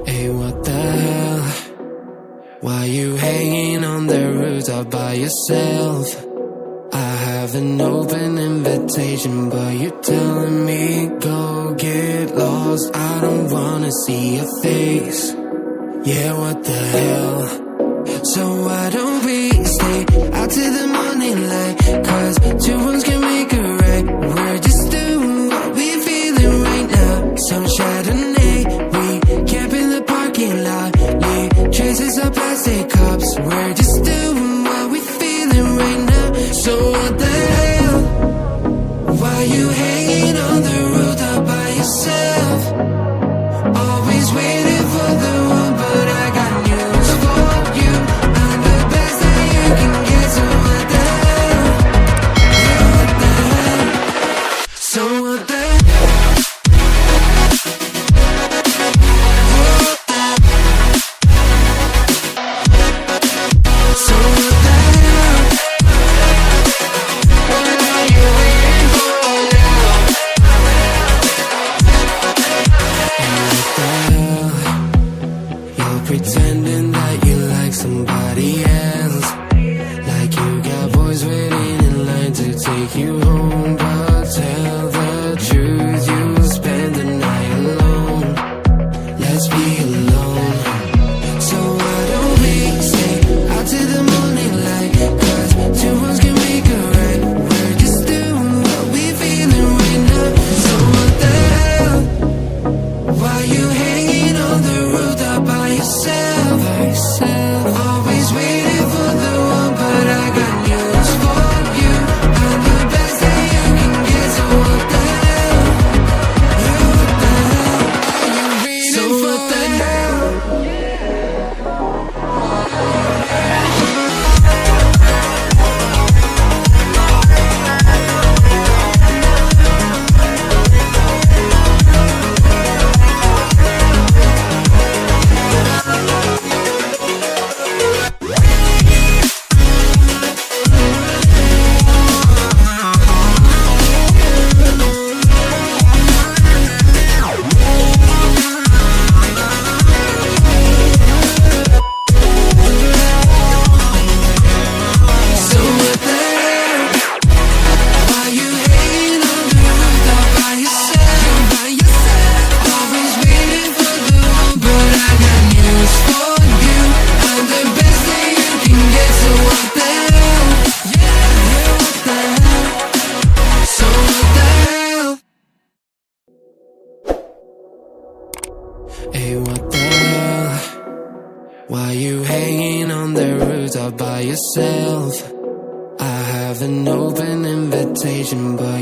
Hey, what the hell? Why you hanging on the rooftop by yourself? I have an open invitation, but you're telling me go get lost. I don't wanna see your face. Yeah, what the hell? So why don't we stay out till the morning light? Cause two wrongs can make a right. We're just doing what we feeling right now. Some Chardonnay, we camp in the parking lot. Leave traces of plastic cups. We're just doing what we feeling right now. So what the hell? Why you hanging on the rooftop by yourself? Always waiting for the one, but I got news for you. I'm the best that you can get. So what the hell? Yeah, what the hell? So what the hell? So what the hell? What are you waiting for now? And what the hell? You're pretending that you like somebody else, like you got boys waiting in line to take you home. But tell the truth, you'll spend the night alone. Let's be alone. So why don't we stay out till the morning light? Cause two wrongs can make a right. We're just doing what we feeling right now. So what the hell? Why you hanging on the rooftop by yourself? Always waiting for the one, but I got news for you. I'm the best that you can get. So what the hell? Yeah, what the hell? So what the hell? Hey, what the hell? Why you hanging on the rooftop by yourself? I have an open invitation, but